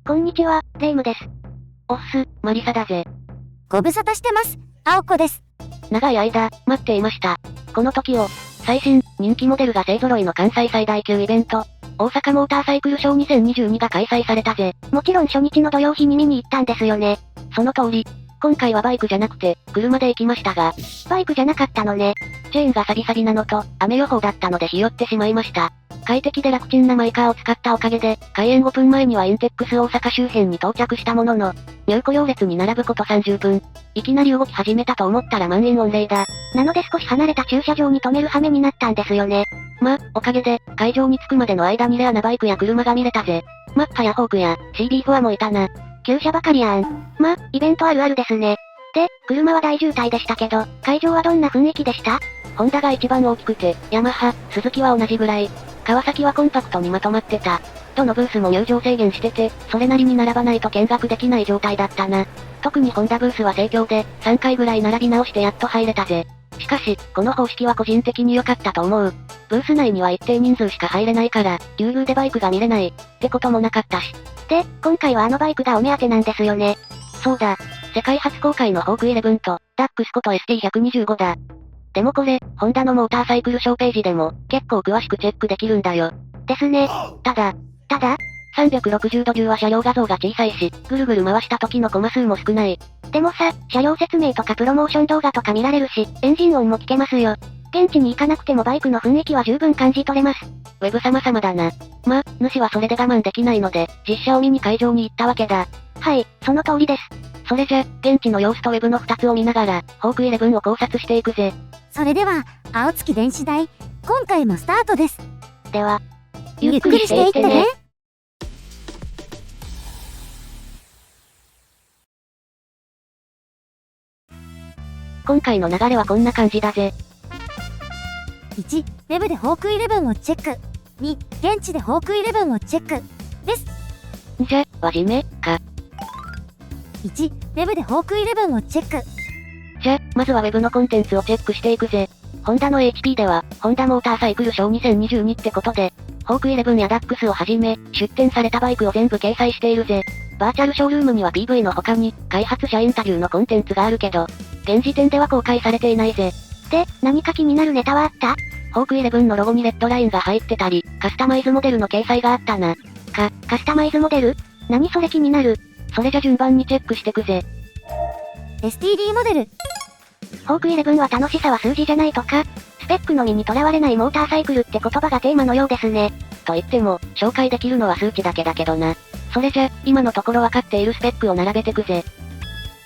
こんにちは、レイムです。おっす、マリサだぜ。ご無沙汰してます。青子です。長い間、待っていました。この時を、最新、人気モデルが勢揃いの関西最大級イベント、大阪モーターサイクルショー2022が開催されたぜ。もちろん初日の土曜日に見に行ったんですよね。その通り。今回はバイクじゃなくて、車で行きましたが、バイクじゃなかったのね。チェーンがサビサビなのと、雨予報だったのでひよってしまいました。快適で楽ちんなマイカーを使ったおかげで、開園5分前にはインテックス大阪周辺に到着したものの、入庫用列に並ぶこと30分。いきなり動き始めたと思ったら満員御礼だ。なので少し離れた駐車場に止める羽目になったんですよね。おかげで、会場に着くまでの間にレアなバイクや車が見れたぜ。マッハやホークや、CB4 もいたな。旧車ばかりやん。イベントあるあるですね。で、車は大渋滞でしたけど、会場はどんな雰囲気でした？ホンダが一番大きくて、ヤマハ、スズキは同じぐらい。川崎はコンパクトにまとまってた。どのブースも入場制限してて、それなりに並ばないと見学できない状態だったな。特にホンダブースは盛況で、3回ぐらい並び直してやっと入れたぜ。しかし、この方式は個人的に良かったと思う。ブース内には一定人数しか入れないから、ぎゅうぎゅうでバイクが見れない、ってこともなかったし。で、今回はあのバイクがお目当てなんですよね。そうだ。世界初公開のホーク11と、ダックスこと ST125 だ。でもこれ、ホンダのモーターサイクルショーページでも、結構詳しくチェックできるんだよ。ですね。ただ、360度中は車両画像が小さいし、ぐるぐる回した時のコマ数も少ない。でもさ、車両説明とかプロモーション動画とか見られるし、エンジン音も聞けますよ。現地に行かなくてもバイクの雰囲気は十分感じ取れます。ウェブ様々だな。主はそれで我慢できないので、実車を見に会場に行ったわけだ。はい、その通りです。それじゃ、現地の様子とウェブの2つを見ながら、ホーク11を考察していくぜ。それでは、青月電子台、今回もスタートです。では、ゆっくりしていってね。今回の流れはこんな感じだぜ。1、ウェブでホーク11をチェック。2、現地でホーク11をチェック。です。じゃ、はじめ、か。1、ウェブでホーク11をチェック。じゃ、まずはウェブのコンテンツをチェックしていくぜ。ホンダの HP では、ホンダモーターサイクルショー2022ってことで、ホーク11やダックスをはじめ、出展されたバイクを全部掲載しているぜ。バーチャルショールームには PV の他に、開発者インタビューのコンテンツがあるけど、現時点では公開されていないぜ。で、何か気になるネタはあった？ホーク11のロゴにレッドラインが入ってたり、カスタマイズモデルの掲載があったな。カスタマイズモデル？何それ気になる。それじゃ順番にチェックしてくぜ。STD モデル。ホーク11は楽しさは数字じゃないとか、スペックのみにとらわれないモーターサイクルって言葉がテーマのようですね。と言っても、紹介できるのは数値だけだけどな。それじゃ、今のところわかっているスペックを並べてくぜ。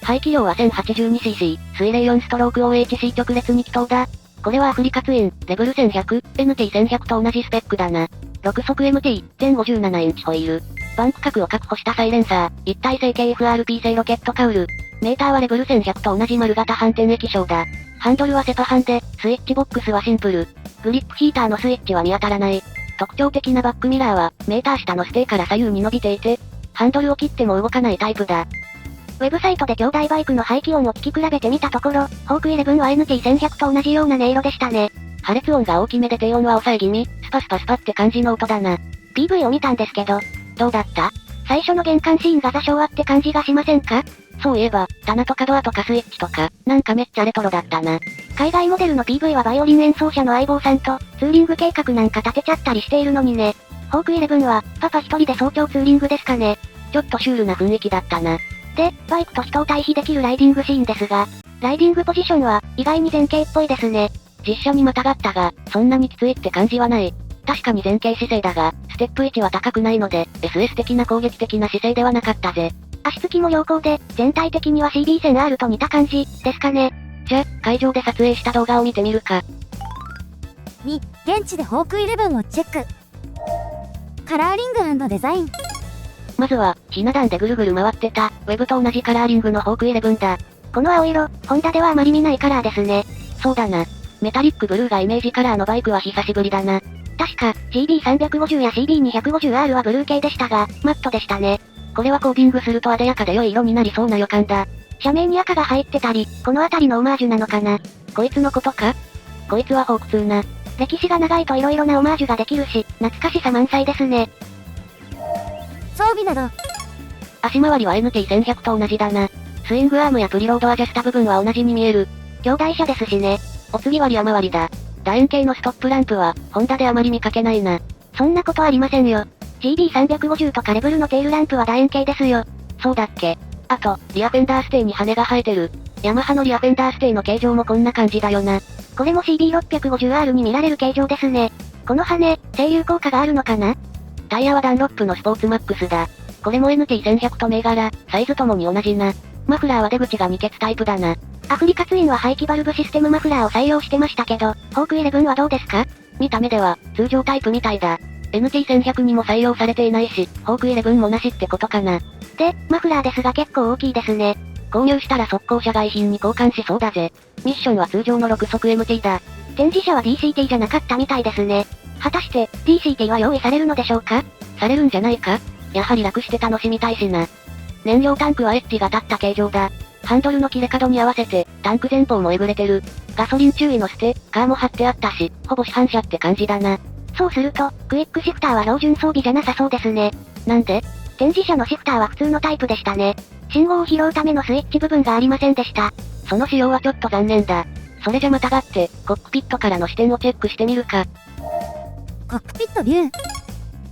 排気量は 1082cc、水冷4ストローク OHC 直列2気筒だ。これはアフリカツイン、レブル1100、NT1100 と同じスペックだな。6速 MT、全57インチホイール。バンク角を確保したサイレンサー、一体成形 FRP 製ロケットカウル。メーターはレブル1100と同じ丸型反転液晶だ。ハンドルはセパハンで、スイッチボックスはシンプル。グリップヒーターのスイッチは見当たらない。特徴的なバックミラーは、メーター下のステーから左右に伸びていて、ハンドルを切っても動かないタイプだ。ウェブサイトで兄弟バイクの排気音を聞き比べてみたところ、ホーク11は NT1100 と同じような音色でしたね。破裂音が大きめで低音は抑え気味、スパスパスパって感じの音だな。PV を見たんですけど、どうだった？最初の玄関シーンがザ昭和って感じがしませんか？そういえば、棚とかドアとかスイッチとか、なんかめっちゃレトロだったな。海外モデルの PV はバイオリン演奏者の相棒さんと、ツーリング計画なんか立てちゃったりしているのにね。ホーク11は、パパ一人で早朝ツーリングですかね。ちょっとシュールな雰囲気だったな。で、バイクと人を対比できるライディングシーンですが、ライディングポジションは、意外に前傾っぽいですね。実車にまたがったが、そんなにきついって感じはない。確かに前傾姿勢だが、ステップ位置は高くないので、SS 的な攻撃的な姿勢ではなかったぜ。足つきも良好で、全体的には CB1000R と似た感じ、ですかね。じゃ、会場で撮影した動画を見てみるか。2、現地でホーク11をチェック。カラーリング&デザイン。まずは、ひな壇でぐるぐる回ってた、ウェブと同じカラーリングのホーク11だ。この青色、ホンダではあまり見ないカラーですね。そうだな。メタリックブルーがイメージカラーのバイクは久しぶりだな。確か、CB350 や CB250R はブルー系でしたが、マットでしたね。これはコーティングすると艶やかで良い色になりそうな予感だ。車名に赤が入ってたり、この辺りのオマージュなのかな。こいつのことか？こいつはホーク2な。歴史が長いと色々なオマージュができるし、懐かしさ満載ですね。装備など。足回りは NT1100 と同じだな。スイングアームやプリロードアジャスタ部分は同じに見える。兄弟車ですしね。お次はリア回りだ。楕円形のストップランプは、ホンダであまり見かけないな。そんなことありませんよ。GB350 とかレブルのテールランプは楕円形ですよ。そうだっけ。あと、リアフェンダーステイに羽が生えてる。ヤマハのリアフェンダーステイの形状もこんな感じだよな。これも CB650R に見られる形状ですね。この羽、整流効果があるのかな？タイヤはダンロップのスポーツマックスだ。これも NT1100 と銘柄、サイズともに同じな。マフラーは出口が2欠タイプだな。アフリカツインは排気バルブシステムマフラーを採用してましたけど、ホーク11はどうですか？見た目では、通常タイプみたいだ。NT1100 にも採用されていないし、ホーク11もなしってことかな。で、マフラーですが結構大きいですね。購入したら速攻社外品に交換しそうだぜ。ミッションは通常の6速 MT だ。展示車は DCT じゃなかったみたいですね。果たして、DCT は用意されるのでしょうか？されるんじゃないか？やはり楽して楽しみたいしな。燃料タンクはエッジが立った形状だ。ハンドルの切れ角に合わせて、タンク前方もえぐれてる。ガソリン注意のステッカーも貼ってあったし、ほぼ市販車って感じだな。そうすると、クイックシフターは標準装備じゃなさそうですね。なんで？展示車のシフターは普通のタイプでしたね。信号を拾うためのスイッチ部分がありませんでした。その仕様はちょっと残念だ。それじゃまたがって、コックピットからの視点をチェックしてみるか。コックピットビュー。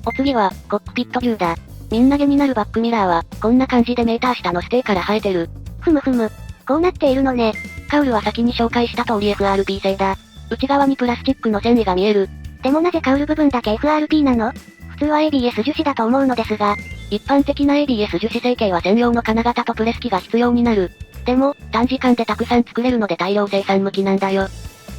お次は、コックピットビューだ。みんなげになるバックミラーは、こんな感じでメーター下のステーから生えてる。ふむふむ。こうなっているのね。カウルは先に紹介した通り FRP 製だ。内側にプラスチックの繊維が見える。でもなぜカウル部分だけ FRP なの？普通は ABS 樹脂だと思うのですが。一般的な ABS 樹脂成形は専用の金型とプレス機が必要になる。でも、短時間でたくさん作れるので大量生産向きなんだよ。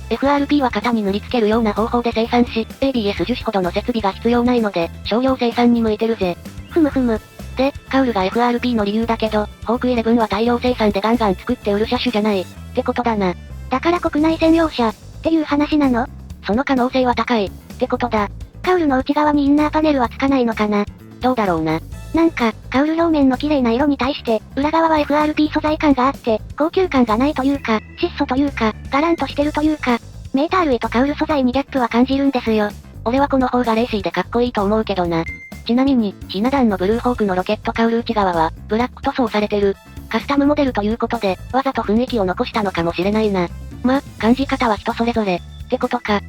FRP は型に塗り付けるような方法で生産し、ABS 樹脂ほどの設備が必要ないので、少量生産に向いてるぜ。ふむふむ。で、カウルが FRP の理由だけど、ホーク11は大量生産でガンガン作って売る車種じゃない。ってことだな。だから国内専用車、っていう話なの？その可能性は高い。ってことだ。カウルの内側にインナーパネルはつかないのかな？どうだろうな。なんか、カウル表面の綺麗な色に対して、裏側は FRP 素材感があって、高級感がないというか、質素というか、ガランとしてるというか、メーター類とカウル素材にギャップは感じるんですよ。俺はこの方がレーシーでかっこいいと思うけどな。ちなみに、ひな壇のブルーホークのロケットカウル内側は、ブラック塗装されてる。カスタムモデルということで、わざと雰囲気を残したのかもしれないな。ま、感じ方は人それぞれ。ってことか。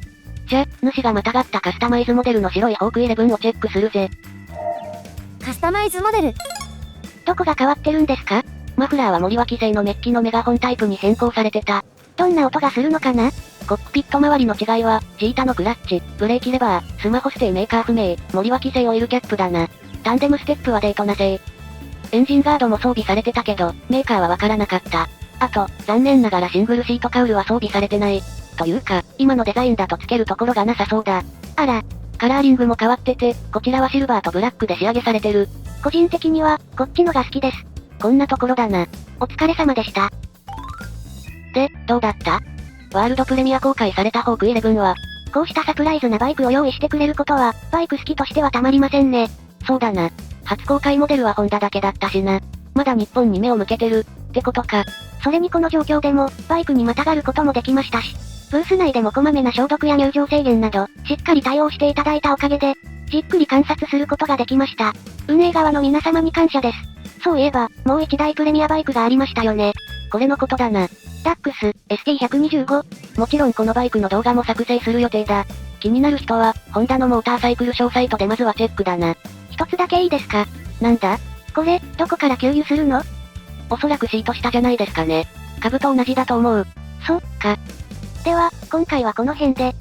じゃ、主がまたがったカスタマイズモデルの白いホーク11をチェックするぜ。カスタマイズモデル。どこが変わってるんですか？マフラーは森脇製のメッキのメガホンタイプに変更されてた。どんな音がするのかな？コックピット周りの違いは、ジータのクラッチ、ブレーキレバー、スマホステイメーカー不明、森脇製オイルキャップだな。タンデムステップはデートナ製。エンジンガードも装備されてたけど、メーカーはわからなかった。あと、残念ながらシングルシートカウルは装備されてない。というか、今のデザインだとつけるところがなさそうだ。あら、カラーリングも変わってて、こちらはシルバーとブラックで仕上げされてる。個人的には、こっちのが好きです。こんなところだな。お疲れ様でした。で、どうだった？ワールドプレミア公開されたホーク11は、こうしたサプライズなバイクを用意してくれることは、バイク好きとしてはたまりませんね。そうだな。初公開モデルはホンダだけだったしな。まだ日本に目を向けてる、ってことか。それにこの状況でも、バイクにまたがることもできましたし、ブース内でもこまめな消毒や入場制限など、しっかり対応していただいたおかげで、じっくり観察することができました。運営側の皆様に感謝です。そういえば、もう一台プレミアバイクがありましたよね。これのことだな。ダックス、ST125。もちろんこのバイクの動画も作成する予定だ。気になる人は、ホンダのモーターサイクルショーサイトでまずはチェックだな。一つだけいいですか？なんだ？これ、どこから給油するの？おそらくシート下じゃないですかね。株と同じだと思う。そっか。では、今回はこの辺で。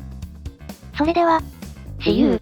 それでは、See you!